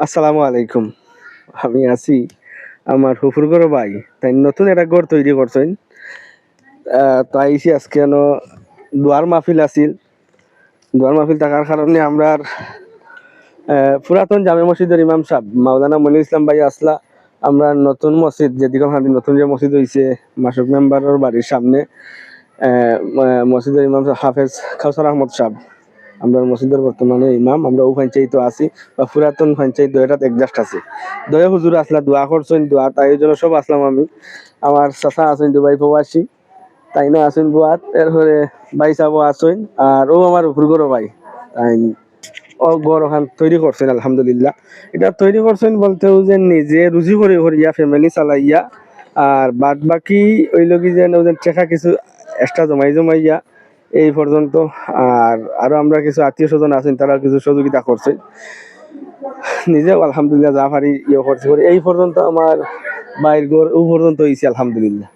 আসসালামু আলাইকুম। আমি আছি আমার ফুফুর ভাই তাই নতুন একটা ঘর তৈরি করছেন। তো আইছি আজকে দোয়ার মাহফিল আছিল। দোয়ার মাহফিল থাকার কারণে আমরা পুরাতন জামে মসজিদের ইমাম সাহেব মাওলানা মনির ইসলাম ভাই আসলা আমরা নতুন মসজিদ যেদিকে নতুন যে মসজিদ হয়েছে মাসুক মেম্বারের বাড়ির সামনে মসজিদের ইমাম হাফেজ কাউসার আহমদ সাহেব আমরা মসজিদের বর্তমানে ইমাম আমরা ও পঞ্চায়েত আছি বা পুরাতন পঞ্চায়েত দয়াটাত একজাস্ট আছে দয়া হুজুর আসলা দোয়া করছেন দোয়া তাই জন্য সব আসলাম আমি আমার চাচা আছেন দুবাই প্রবাসী তাই না আছেন বুয়াত এরপরে ভাই সাহেব আছেন আর ও আমার উপর গরো ভাই তাই ও গড় ওখান তৈরি করছেন আলহামদুলিল্লাহ। এটা তৈরি করছেন বলতেও যে নিজে রুজি করে করিয়া ফ্যামিলি চালাইয়া আর বাদ বাকি ওই লোক যে ওদের টেকা কিছু এক্সট্রা জমাইয়া এই পর্যন্ত। আর আরো আমরা কিছু আত্মীয় স্বজন আছেন তারা কিছু সহযোগিতা করছে নিজেও আলহামদুলিল্লাহ যা পারি করছে করে এই পর্যন্ত আমার বাইর ঘর ও পর্যন্ত হয়েছে আলহামদুলিল্লাহ।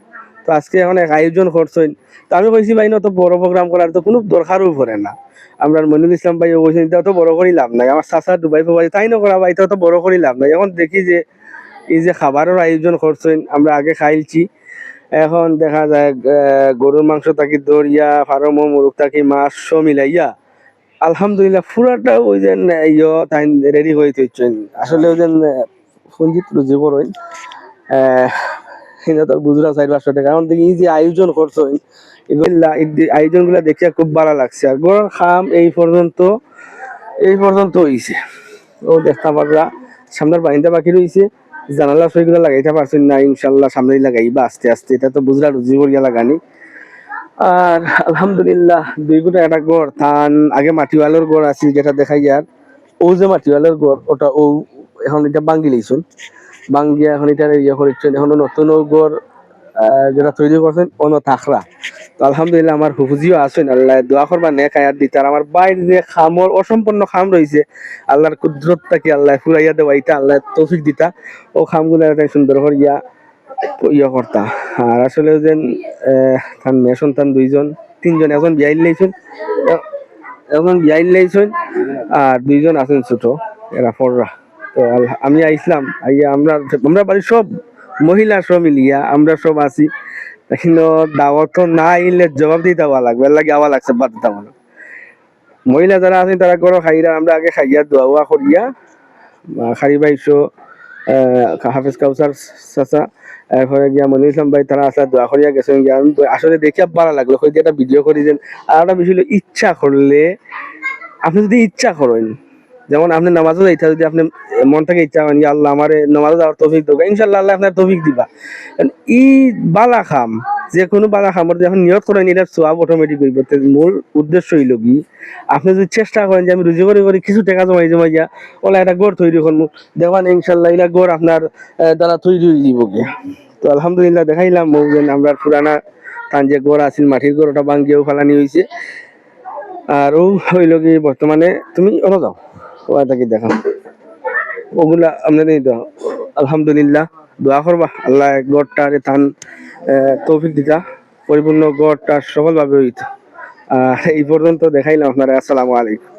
তো আজকে এখন এক আয়োজন করছেন তো আমি কইছি ভাই না তো বড় প্রোগ্রাম করার তো কোনো দরকারও পড়ে না। আমরা মনিরুল ইসলাম ভাই বলছেন এটা তো বড় করি লাভ নাই, আমার চাচা দুবাই ভাই তাই না করা ভাই এটা তো বড় করি লাভ নাই। এখন দেখি যে এই যে খাবারের আয়োজন করছেন আমরা আগে খাইলছি এখন দেখা যায় গরুর মাংস থাকি দরিয়া ফার্ম মুরগ থাকি মাছ সব মিলাইয়া আলহামদুলিল্লাহ পুরাটা ওই যে তাই রেডি হয়ে থইছেন আসলে ওই যে সঞ্জিত রুজি করেন তোর বুঝরা 400-500 টাকা। এখন দেখি এই যে আয়োজন করছেন এগুলা আয়োজন গুলা দেখিয়া খুব ভালো লাগছে আর গরুর খাম এই পর্যন্ত হইছে ও দেখতে পাররা সামনের বাহিনীটা বাকি রয়েছে জানালা সইগুলো লাগাইতে পারছেন না ইনশাল্লাহ সামনেই লাগাইবা আস্তে আস্তে এটা তো বুঝরা রুজি করিয়া লাগানি। আর আলহামদুলিল্লাহ দুই গুটা একটা গড় থান আগে মাটিওয়ালের গড় আছে যেটা দেখাই যার ও যে মাটিওয়ালের গড় ওটা ও এখন এটা বাঙ্গি লইছেন বাঙ্গিয়া এখন এটা ইয়ে করেছেন এখন নতুন ও গড় যেটা তৈরি করছেন অন্য থাকরা। তো আলহামদুলিল্লাহ আমার হুফুজিও আছেন আল্লাহ দোয়া করবা নেক আয়াত দিতে আর আমার বাইরে যে খামর অসম্পূর্ণ খাম রয়েছে আল্লাহর কুদরত তাকে আল্লাহ ফুরাইয়া দেওয়া এটা আল্লাহ তৌফিক দিতা ও খামগুলো সুন্দর করিয়া ইয়ে করতা। আর আসলে যে তার মেয়ে সন্তান দুইজন তিনজন এখন বিয়াইল লাইছেন আর দুইজন আছেন ছোট এরা পড়রা। তো আমি আইসলাম আইয়া আমরা বাড়ির সব মহিলা সব মিলিয়া আমরা সব আছি কিন্তু দাওয়াত না আইলে জবাব দিতে হওয়া লাগবে এর লাগে আওয়া লাগছে বাদ দিতে মানে মহিলা যারা আছেন তারা করো খাইরা আমরা আগে খাইয়া দোয়া করিয়া খারি বাইশো হাফেজ কাউসার চাচা এরপরে গিয়া মনির ইসলাম ভাই তারা আসলে দোয়া করিয়া গেছেন গিয়া আমি আসলে দেখিয়া ভালো লাগলো হয়তো একটা ভিডিও করে দেন। আর একটা বিষয় ইচ্ছা করলে আপনি যদি ইচ্ছা করেন যেমন আপনি নামাজও যাইতা যদি আপনি মন থেকে ইচ্ছা করেন আল্লাহ আমার নামাজও যাওয়ার তৌফিক দেবো ইনশাল্লাহ আল্লাহ আপনার তৌফিক দিবা। ই বালা খাম যে কোনো বালা খামর যখন নিয়ত করেন এটা সোয়াব অটোমেটিক হইব। মূল উদ্দেশ্য হইল কি আপনি যদি চেষ্টা করেন যে আমি রুজি করে কিছু টাকা জমাইয়া ওলা একটা গড় তৈরি করবো দেখবেন ইনশাল্লাহ এটা গড় আপনার দ্বারা তৈরি হয়ে যাব গিয়া। তো আলহামদুলিল্লাহ দেখাইলাম আমরা পুরানা তান যে গড় আছিল মাটির গড় ওটা ভাঙ্গিয়েও ফেলানি হয়েছে। আর ও হইল কি বর্তমানে তুমি ওরা যাও ওটাকে দেখাম ওগুলা আপনাদের আলহামদুলিল্লাহ দোয়া করবা আল্লাহ গড়টার থান তৌফিক দিতা পরিপূর্ণ গড়টা সফলভাবে হইত। এই পর্যন্ত দেখাইলাম আপনারা। আসসালামু আলাইকুম।